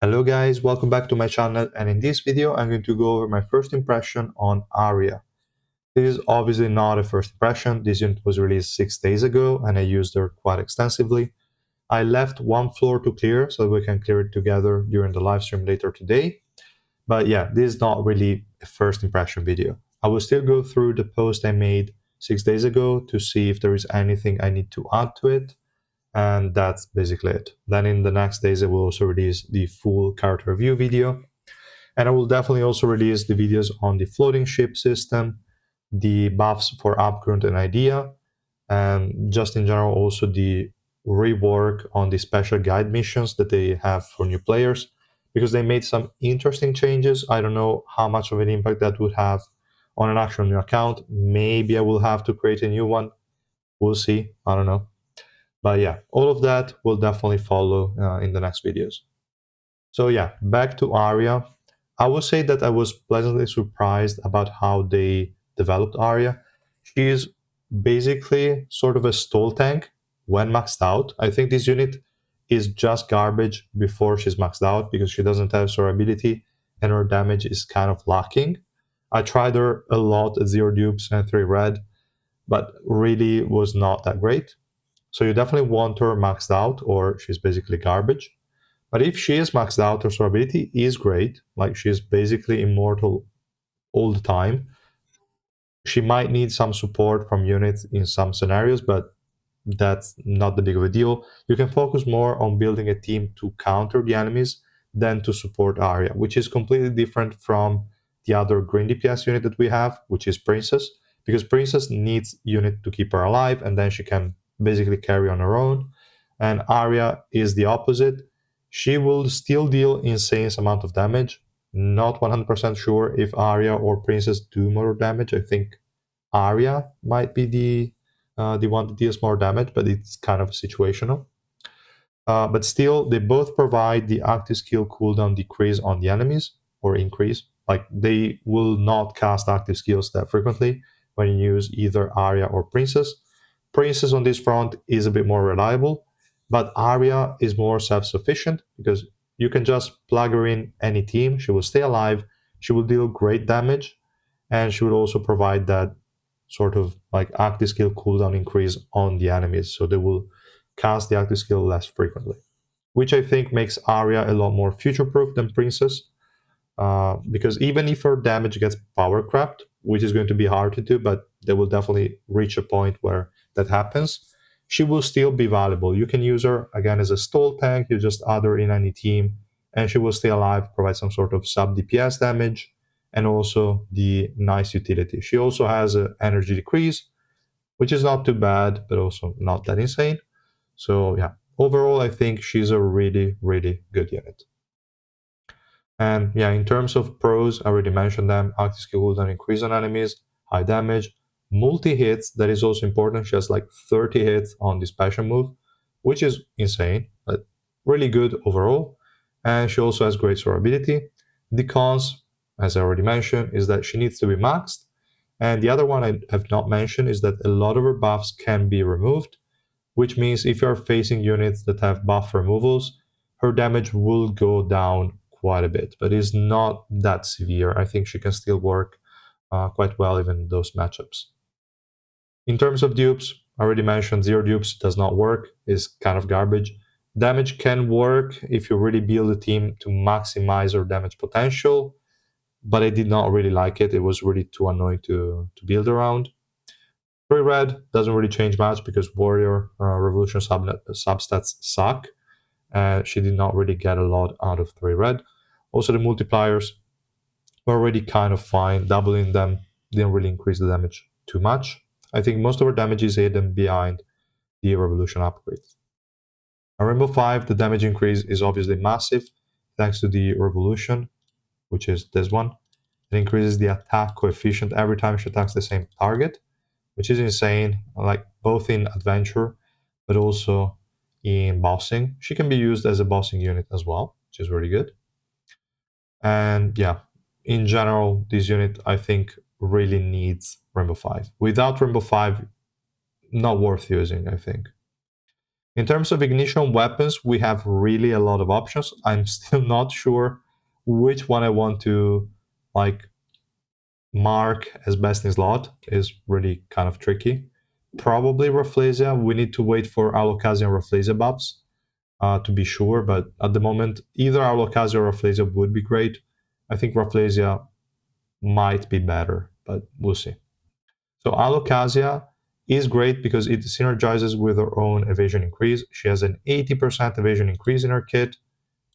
Hello guys, welcome back to my channel, and in this video I'm going to go over my first impression on Aria. This is obviously not a first impression. This unit was released 6 days ago and I used her quite extensively. I left one floor to clear so we can clear it together during the live stream later today. But yeah, this is not really a first impression video. I will still go through the post I made 6 days ago to see if there is anything I need to add to it, and that's basically it. Then in the next days I will also release the full character review video, and I will definitely also release the videos on the floating ship system, the buffs for Upgrund and Idea, and just in general also the rework on the special guide missions that they have for new players, because they made some interesting changes. I don't know how much of an impact that would have on an actual new account. Maybe I will have to create a new one. We'll see. I don't know. But yeah, all of that will definitely follow in the next videos. So yeah, back to Aria. I would say that I was pleasantly surprised about how they developed Aria. She is basically sort of a stall tank when maxed out. I think this unit is just garbage before she's maxed out because she doesn't have survivability and her damage is kind of lacking. I tried her a lot at 0 dupes and 3 red, but really was not that great. So you definitely want her maxed out or she's basically garbage. But if she is maxed out, her survivability is great. Like she's basically immortal all the time. She might need some support from units in some scenarios, but that's not the big of a deal. You can focus more on building a team to counter the enemies than to support Arya, which is completely different from the other green DPS unit that we have, which is Princess, because Princess needs unit to keep her alive, and then she can basically carry on her own. And Arya is the opposite. She will still deal insane amount of damage. Not 100% sure if Arya or Princess do more damage. I think Arya might be the one that deals more damage, but it's kind of situational. But still, they both provide the active skill cooldown decrease on the enemies, or increase. Like they will not cast active skills that frequently when you use either Arya or Princess. Princess on this front is a bit more reliable, but Arya is more self-sufficient because you can just plug her in any team. She will stay alive. She will deal great damage, and she will also provide that sort of like active skill cooldown increase on the enemies, so they will cast the active skill less frequently, which I think makes Arya a lot more future-proof than Princess. Because even if her damage gets power crept, which is going to be hard to do, but they will definitely reach a point where that happens, she will still be valuable. You can use her again as a stall tank. You just add her in any team, and she will stay alive, provide some sort of sub DPS damage, and also the nice utility. She also has an energy decrease, which is not too bad, but also not that insane. So yeah, overall, I think she's a really, really good unit. And yeah, in terms of pros, I already mentioned them. Active skill cooldown increase on enemies, high damage, multi hits. That is also important. She has like 30 hits on the special move, which is insane, but really good overall. And she also has great survivability. The cons, as I already mentioned, is that she needs to be maxed. And the other one I have not mentioned is that a lot of her buffs can be removed, which means if you're facing units that have buff removals, her damage will go down quite a bit, but it's not that severe. I think she can still work quite well even in those matchups. In terms of dupes, I already mentioned 0 dupes does not work, is kind of garbage. Damage can work if you really build a team to maximize her damage potential, but I did not really like it. It was really too annoying to build around. 3 red doesn't really change much because warrior revolution substats suck. She did not really get a lot out of 3 red. Also, the multipliers were already kind of fine. Doubling them didn't really increase the damage too much. I think most of her damage is hidden behind the revolution upgrade. On Rainbow 5, the damage increase is obviously massive thanks to the revolution, which is this one. It increases the attack coefficient every time she attacks the same target, which is insane, like both in adventure but also in bossing. She can be used as a bossing unit as well, which is really good. And yeah, in general, this unit I think really needs Rainbow 5. Without Rainbow 5, not worth using, I think. In terms of ignition weapons, we have really a lot of options. I'm still not sure which one I want to like mark as best in slot. Is really kind of tricky. Probably Rafflesia. We need to wait for Alocasia and Rafflesia buffs to be sure, but at the moment, either Alocasia or Rafflesia would be great. I think Rafflesia might be better, but we'll see. So Alocasia is great because it synergizes with her own evasion increase. She has an 80% evasion increase in her kit.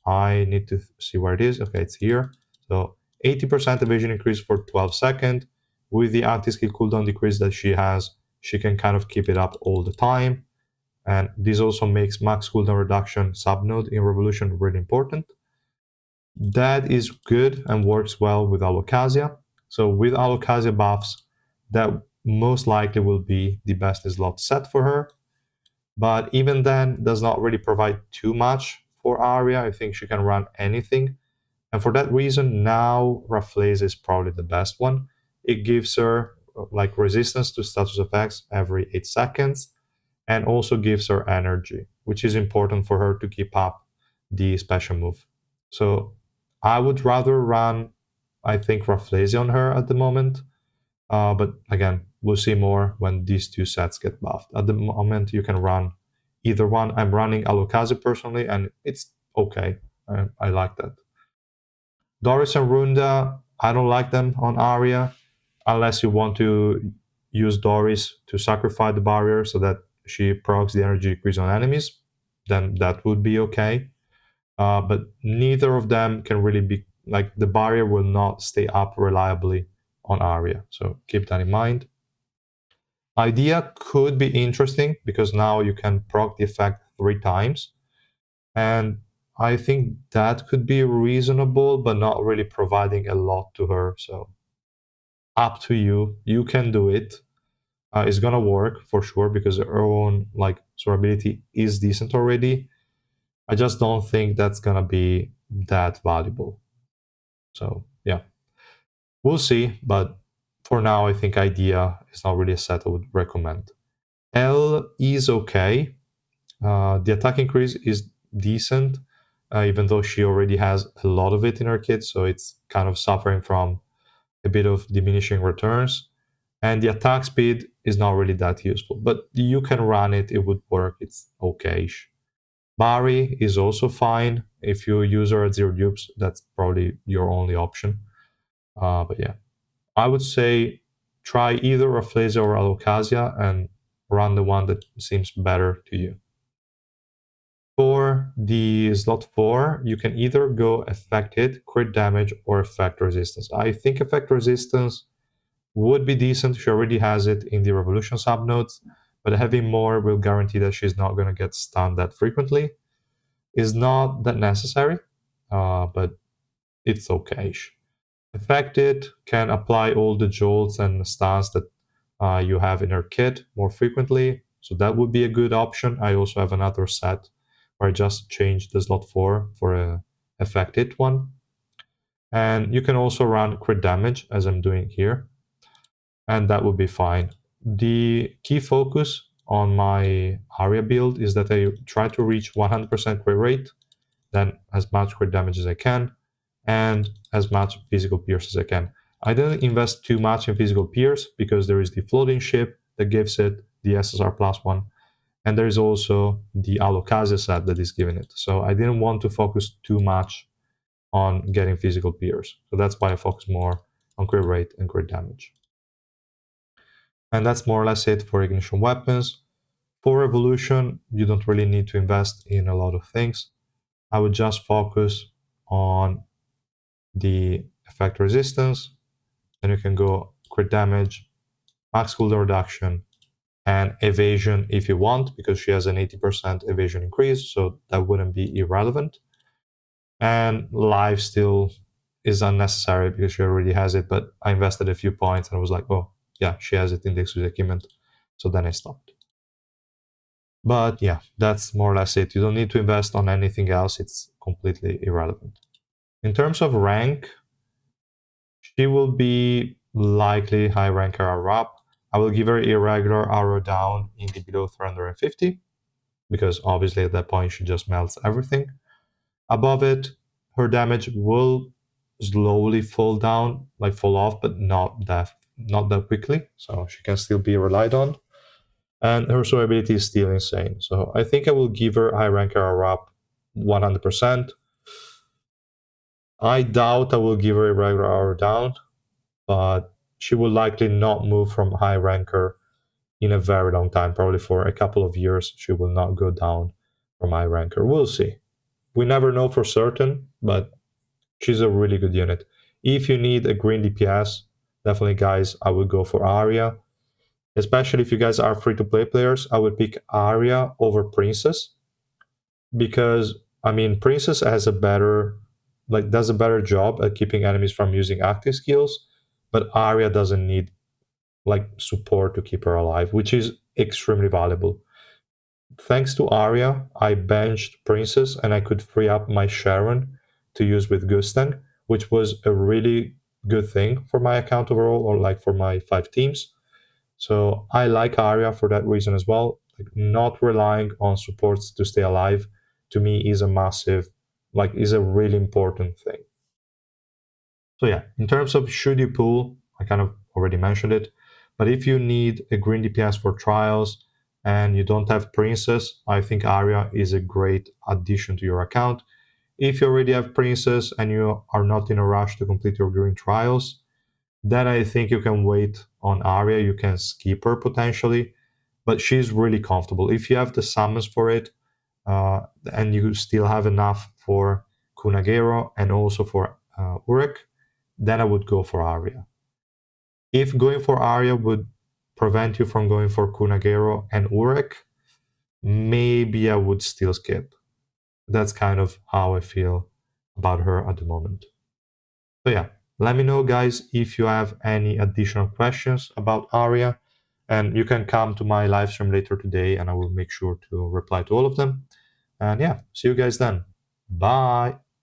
I need to see where it is. Okay, it's here. So 80% evasion increase for 12 seconds. With the anti-skill cooldown decrease that she has, she can kind of keep it up all the time. And this also makes max cooldown reduction subnode in Revolution really important. That is good and works well with Alocasia. So with Alocasia buffs, that most likely will be the best slot set for her. But even then, does not really provide too much for Aria. I think she can run anything. And for that reason, now Raffles is probably the best one. It gives her like resistance to status effects every 8 seconds and also gives her energy, which is important for her to keep up the special move. So I would rather run, I think, Rafflesia on her at the moment. But again, we'll see more when these two sets get buffed. At the moment, you can run either one. I'm running Alucard personally, and it's okay. I like that. Doris and Runda, I don't like them on Aria unless you want to use Doris to sacrifice the barrier so that she procs the energy decrease on enemies. Then that would be okay. But neither of them can really be like the barrier will not stay up reliably on Aria. So keep that in mind. Idea could be interesting because now you can proc the effect 3 times. And I think that could be reasonable, but not really providing a lot to her. So up to you. You can do it. It's gonna work for sure because her own like survivability is decent already. I just don't think that's gonna be that valuable. So yeah, we'll see. But for now, I think idea is not really a set I would recommend. L is okay. The attack increase is decent, even though she already has a lot of it in her kit, so it's kind of suffering from a bit of diminishing returns. And the attack speed is not really that useful, but you can run it, it would work, it's okay-ish. Barry is also fine. If you use her at 0 dupes, that's probably your only option. But yeah, I would say try either Rafflesia or Alocasia and run the one that seems better to you. For the slot 4, you can either go effect hit, crit damage, or effect resistance. I think effect resistance would be decent. She already has it in the Revolution subnodes, but having more will guarantee that she's not going to get stunned that frequently. Is not that necessary, but it's okay. Affected can apply all the jolts and stuns that you have in her kit more frequently, so that would be a good option. I also have another set where I just changed the slot 4 for a affected one. And you can also run crit damage as I'm doing here, and that would be fine. The key focus on my Aria build is that I try to reach 100% crit rate, then as much crit damage as I can, and as much physical pierce as I can. I didn't invest too much in physical pierce because there is the floating ship that gives it the SSR plus 1, and there is also the Alocasia set that is giving it. So I didn't want to focus too much on getting physical pierce. So that's why I focus more on crit rate and crit damage. And that's more or less it for ignition weapons. For Revolution, you don't really need to invest in a lot of things. I would just focus on the effect resistance, then you can go crit damage, max cooldown reduction, and evasion if you want, because she has an 80% evasion increase, so that wouldn't be irrelevant. And life still is unnecessary because she already has it, but I invested a few points and I was like, oh, yeah, she has it in the exclusive equipment. So then I stopped. But yeah, that's more or less it. You don't need to invest on anything else, it's completely irrelevant. In terms of rank, she will be likely high ranker arrow up. I will give her irregular arrow down in the below 350. because obviously at that point she just melts everything. Above it, her damage will slowly fall down, like fall off, but not that quickly. So she can still be relied on. And her sword ability is still insane. So I think I will give her high ranker a wrap 100%. I doubt I will give her a regular hour down, but she will likely not move from high ranker in a very long time. Probably for a couple of years, she will not go down from high ranker. We'll see. We never know for certain, but she's a really good unit. If you need a green DPS, definitely, guys, I would go for Aria. Especially if you guys are free to play players, I would pick Aria over Princess because I mean Princess has a better does a better job at keeping enemies from using active skills, but Aria doesn't need support to keep her alive, which is extremely valuable. Thanks to Aria, I benched Princess and I could free up my Sharon to use with Gustang, which was a really good thing for my account overall, or like for my 5 teams. So I like Aria for that reason as well. Like not relying on supports to stay alive to me is a massive, is a really important thing. So yeah, in terms of should you pull, I kind of already mentioned it. But if you need a green DPS for trials and you don't have Princess, I think Aria is a great addition to your account. If you already have Princess and you are not in a rush to complete your green trials, then I think you can wait on Aria. You can skip her potentially, but she's really comfortable. If you have the summons for it, and you still have enough for Kunagero and also for Urek, then I would go for Aria. If going for Aria would prevent you from going for Kunagero and Urek, maybe I would still skip. That's kind of how I feel about her at the moment. So yeah, let me know, guys, if you have any additional questions about Aria, and you can come to my live stream later today, and I will make sure to reply to all of them. And yeah, see you guys then. Bye.